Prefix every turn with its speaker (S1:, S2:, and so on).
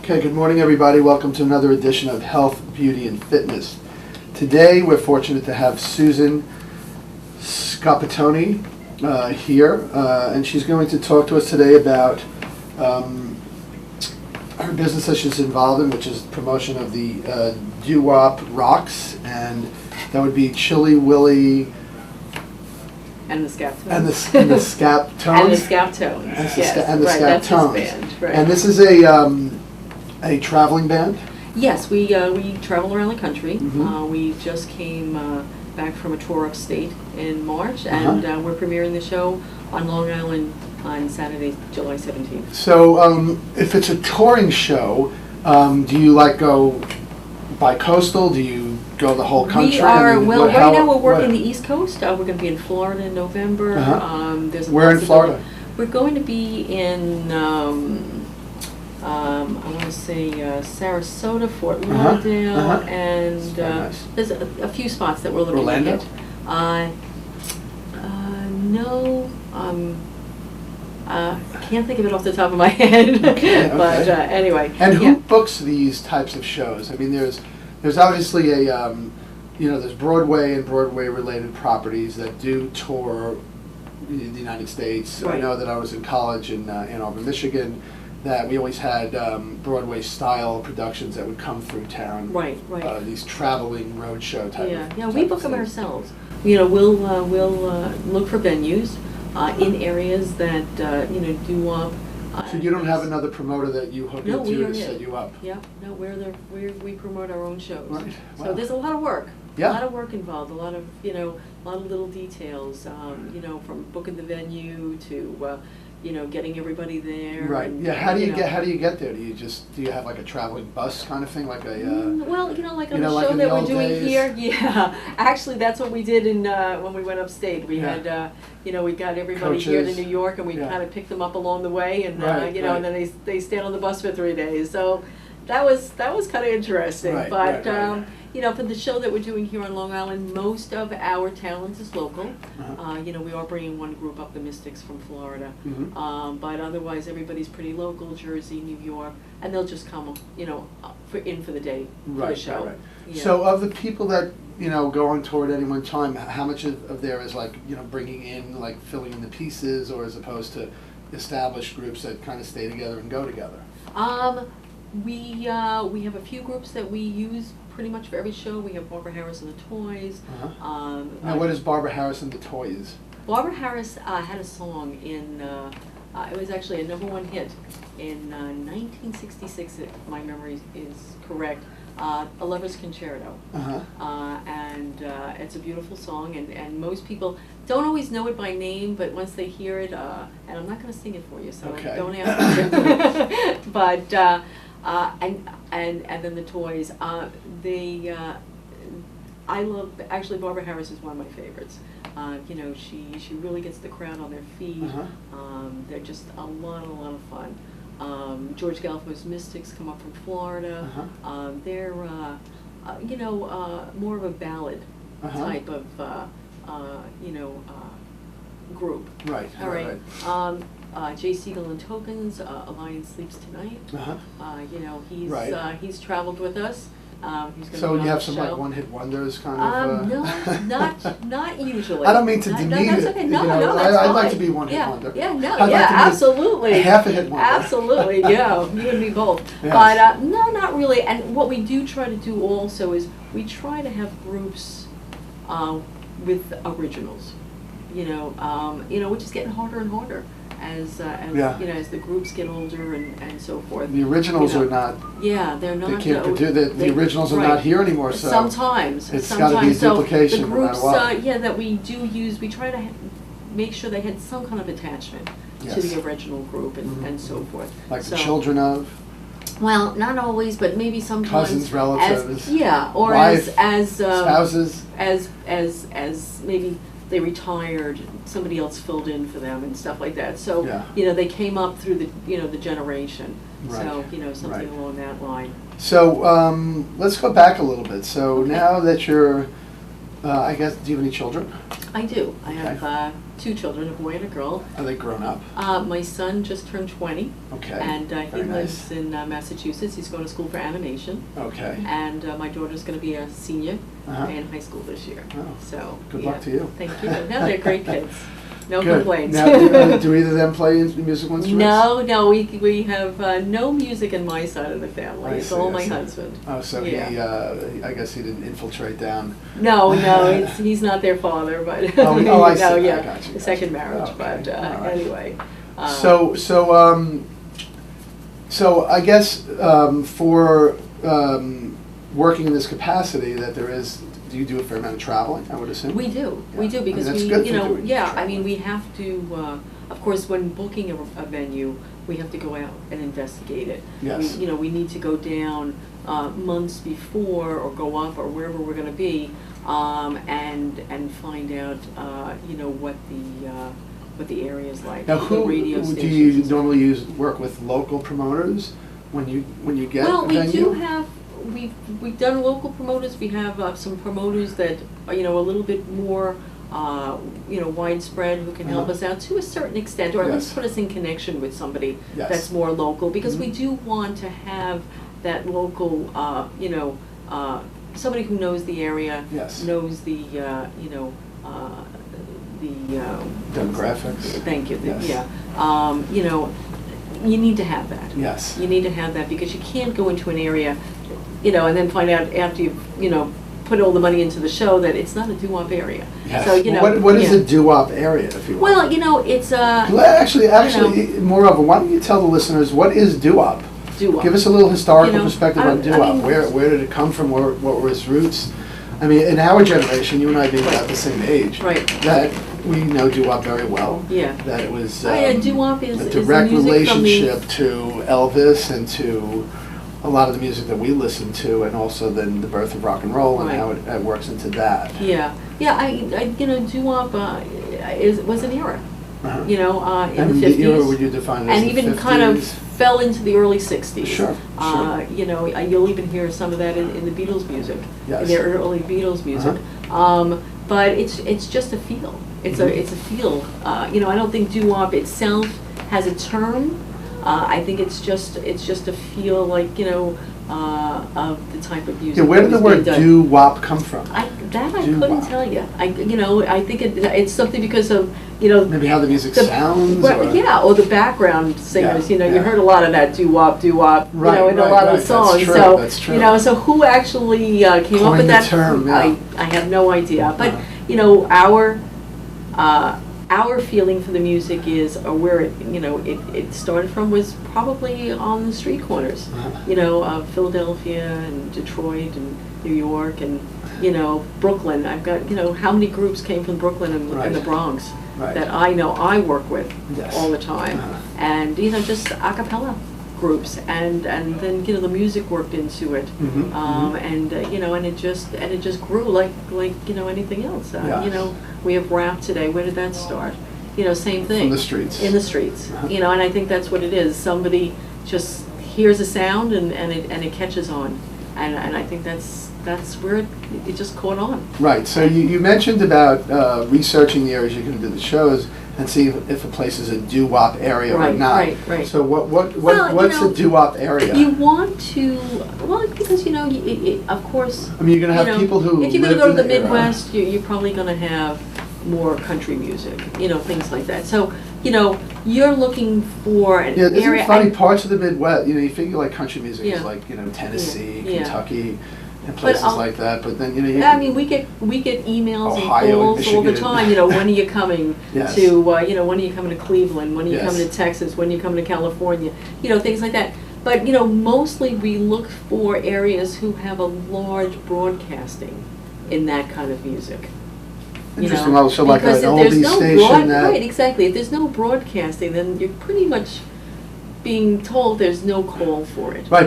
S1: Okay, good morning everybody. Welcome to another edition of Health, Beauty, and Fitness. Today we're fortunate to have Susan Scaptone here, and she's going to talk to us today about her business that she's involved in, which is promotion of the Doo Wop rocks, and that would be Chili Willy
S2: and the Scaptone.
S1: And the Scaptone.
S2: And the Scaptone.
S1: And the
S2: That's his
S1: Scaptones.
S2: band. Right.
S1: And this is a traveling band?
S2: Yes, we travel around the country.
S1: Mm-hmm.
S2: We just came back from a tour upstate in March, and we're premiering the show on Long Island on Saturday, July 17th.
S1: So if it's a touring show, do you go bi-coastal? Do you go the whole country?
S2: We are, right now we're working the East Coast. We're going to be in Florida in November.
S1: Where in Florida?
S2: We're going to be in, I want to say Sarasota, Fort Lauderdale, and
S1: nice.
S2: There's a few spots that we're looking
S1: Orlando?
S2: at. No, I can't think of it off the top of my head.
S1: Okay.
S2: But anyway.
S1: And who books these types of shows? I mean, there's obviously there's Broadway and Broadway-related properties that do tour the United States.
S2: Right.
S1: I know that I was in college in Ann Arbor, Michigan, that we always had Broadway-style productions that would come through town.
S2: Right.
S1: These traveling roadshow type.
S2: Yeah. We book them ourselves. We'll look for venues in areas that Doo Wop.
S1: So you don't have another promoter that you hook into to set you up?
S2: Yeah, no, we promote our own shows.
S1: Right.
S2: So
S1: Wow.
S2: there's a lot of work.
S1: Yeah.
S2: A lot of work involved. A lot of little details. From booking the venue to getting everybody there.
S1: Right.
S2: And,
S1: yeah. How do you get there? Do you have like a traveling bus kind of thing, like a?
S2: Well, like on the
S1: like
S2: show
S1: in
S2: that
S1: the
S2: we're
S1: old
S2: doing
S1: days?
S2: here, yeah. Actually, that's what we did in when we went upstate. We had, we got everybody here to
S1: Coaches.
S2: New York, and we kind of picked them up along the way, and
S1: Right,
S2: and then they stayed on the bus for 3 days. So that was kind of interesting.
S1: Right,
S2: but
S1: right.
S2: for the show that we're doing here on Long Island, most of our talent is local. We are bringing one group up, the Mystics from Florida.
S1: Mm-hmm.
S2: But otherwise, everybody's pretty local, Jersey, New York, and they'll just come, for the day for the show.
S1: Right.
S2: Yeah.
S1: So of the people that go on tour at any one time, how much of there is bringing in, filling in the pieces, or as opposed to established groups that kind of stay together and go together?
S2: We have a few groups that we use pretty much for every show. We have Barbara Harris and the Toys.
S1: Now, what is Barbara Harris and the Toys? Barbara
S2: Harris had a song in, it was actually a #1 hit in 1966, if my memory is correct, A Lover's Concerto. And it's a beautiful song, and most people don't always know it by name, but once they hear it, and I'm not going to sing it for you, so don't ask me to. But, and then the Toys, I love, actually Barbara Harris is one of my favorites. She really gets the crowd on their feet. They're just a lot of fun. George Galfo's Mystics come up from Florida. They're, more of a ballad type of, group.
S1: Right.
S2: All right. Jay Siegel and Tokens, A Lion Sleeps Tonight. He's traveled with us.
S1: So you have some one-hit wonders kind of?
S2: No, not usually.
S1: I don't mean to demean it.
S2: That's okay. No, that's
S1: I'd
S2: fine.
S1: like to be one-hit wonder.
S2: Absolutely.
S1: A half-a-hit wonder.
S2: Absolutely, yeah. You and me both.
S1: Yes.
S2: But no, not really. And what we do try to do also is we try to have groups with originals. Which is getting harder and harder as as the groups get older and so forth.
S1: The originals are not.
S2: Yeah, they're not.
S1: They can't produce the originals are not here anymore. So
S2: sometimes
S1: it's got to be duplication.
S2: So the groups,
S1: no matter what.
S2: that we do use, we try to make sure they had some kind of attachment to the original group and so forth.
S1: Like the children of.
S2: Well, not always, but maybe sometimes.
S1: Cousins, relatives.
S2: Or
S1: wife,
S2: as
S1: spouses.
S2: As maybe they retired, somebody else filled in for them and stuff like that. So they came up through the generation.
S1: Right.
S2: So something along that line.
S1: So let's go back a little bit. So now that you're I guess, do you have any children?
S2: I do. I
S1: Okay.
S2: have 2 children, a boy and a girl.
S1: Are they grown up?
S2: My son just turned 20.
S1: Okay.
S2: And he
S1: Very
S2: lives
S1: nice.
S2: in Massachusetts. He's going to school for animation.
S1: Okay.
S2: And my daughter's going to be a senior
S1: Uh-huh.
S2: in high school this year.
S1: Oh.
S2: So
S1: Good
S2: yeah.
S1: luck to you.
S2: Thank you. No, they're great kids. No
S1: Good.
S2: complaints.
S1: Now, do either of them play musical instruments?
S2: No, we have no music in my side of the family.
S1: I
S2: It's
S1: see,
S2: all
S1: I
S2: my
S1: see.
S2: husband.
S1: Oh, so
S2: Yeah.
S1: I guess he didn't infiltrate down.
S2: No, he's not their father, but
S1: I see.
S2: no,
S1: I
S2: yeah,
S1: got you,
S2: the
S1: got
S2: second
S1: you.
S2: marriage.
S1: Okay.
S2: But
S1: All right.
S2: anyway.
S1: So I guess for working in this capacity, that there is. Do you do a fair amount of traveling? I would assume.
S2: We do,
S1: Yeah.
S2: we do, because
S1: that's
S2: we,
S1: good
S2: you
S1: for
S2: know,
S1: doing
S2: yeah, I
S1: traveling.
S2: mean, we have to, of course, when booking a venue, we have to go out and investigate it.
S1: Yes.
S2: We, we need to go down months before, or go up, or wherever we're gonna be, and find out, what the area's like.
S1: Now,
S2: the radio
S1: who do
S2: stations
S1: you
S2: and stuff.
S1: normally work with local promoters when you get
S2: Well,
S1: a
S2: we
S1: venue?
S2: do have, we've done local promoters. We have some promoters that are, a little bit more, widespread, who can help
S1: Uh-huh.
S2: us out to a certain extent, or at least
S1: Yes.
S2: put us in connection with somebody
S1: Yes.
S2: that's more local, because we
S1: Mhm.
S2: do want to have that local, somebody who knows the area,
S1: Yes.
S2: knows the,
S1: Demographics.
S2: Thank you,
S1: Yes.
S2: yeah. You need to have that.
S1: Yes.
S2: You need to have that, because you can't go into an area, and then find out after you've, put all the money into the show that it's not a doo-wop area.
S1: Yes.
S2: So,
S1: What is
S2: yeah.
S1: a doo-wop area, if you will?
S2: Well, it's
S1: Actually, moreover, why don't you tell the listeners what is doo-wop?
S2: doo-wop.
S1: Give us a little historical perspective on
S2: I
S1: doo-wop.
S2: mean-
S1: Where did it come from? What were its roots? I mean, in our generation, you and I being about the same age,
S2: Right.
S1: that we know doo-wop very well.
S2: Yeah.
S1: That it was
S2: doo-wop is
S1: a
S2: the
S1: direct
S2: music from the-
S1: relationship to Elvis and to a lot of the music that we listen to, and also then the birth of rock and roll and
S2: Right.
S1: how it works into that.
S2: Yeah, doo-wop was an era,
S1: Uh-huh.
S2: in
S1: And
S2: the 50s.
S1: era would you define as
S2: And
S1: the
S2: even
S1: 50s?
S2: kind of fell into the early 60s.
S1: Sure, sure.
S2: You'll even hear some of that in the Beatles music,
S1: Yes.
S2: in their early Beatles music. But it's just a feel. It's
S1: Mhm.
S2: a feel. I don't think doo-wop itself has a term. I think it's just a feel, like, of the type of music.
S1: Yeah, where
S2: that
S1: did the
S2: was
S1: word
S2: being done.
S1: doo-wop come from?
S2: I
S1: Doo-wop.
S2: couldn't tell you. I think it's something because of,
S1: Maybe how the music sounds?
S2: Well,
S1: or?
S2: yeah, or the background singers.
S1: Yeah,
S2: You
S1: yeah.
S2: heard a lot of that doo-wop, doo-wop,
S1: Right,
S2: in a
S1: right,
S2: lot
S1: right,
S2: of the songs.
S1: that's true,
S2: So,
S1: that's true.
S2: So who actually came up
S1: Coined
S2: with
S1: the
S2: that?
S1: term, yeah.
S2: I have no idea. But our feeling for the music is, or where it started from, was probably on the street corners,
S1: Uh-huh.
S2: of Philadelphia and Detroit and New York and Brooklyn. I've got how many groups came from Brooklyn and
S1: Right.
S2: the Bronx
S1: Right.
S2: that I work with
S1: Yes.
S2: all the time,
S1: Uh-huh.
S2: and just a cappella groups, and then the music worked into it,
S1: Mhm,
S2: and and it just grew like anything else.
S1: Yes.
S2: We have rap today. Where did that start? Same thing.
S1: From the streets.
S2: In the streets.
S1: Uh-huh.
S2: And I think that's what it is. Somebody just hears a sound and it catches on, and I think that's where it just caught on.
S1: Right, so you mentioned about researching the areas you're going to do the shows and see if a place is a doo-wop area or
S2: Right,
S1: not.
S2: right.
S1: So
S2: Well,
S1: what's a doo-wop area?
S2: You want to, because of course.
S1: I mean, you're going to have people who
S2: if you're going to
S1: lived
S2: go to
S1: in
S2: the
S1: era.
S2: Midwest, you're probably going to have more country music, things like that. So, you're looking for an
S1: Yeah, isn't
S2: area.
S1: it funny, parts of the Midwest, you figure like country music is
S2: Yeah.
S1: like, Tennessee,
S2: Yeah.
S1: Kentucky, and places like that, but then,
S2: I mean, we get emails
S1: Ohio,
S2: and calls all the
S1: Michigan.
S2: time. When are you coming
S1: Yes.
S2: to? When are you coming to Cleveland? When are you
S1: Yes.
S2: coming to Texas? When are you coming to California? Things like that. But mostly we look for areas who have a large broadcasting in that kind of music.
S1: Interesting, so like
S2: because
S1: an
S2: if there's
S1: oldie
S2: no
S1: station that.
S2: right, exactly. If there's no broadcasting, then you're pretty much being told there's no call for it.
S1: Right.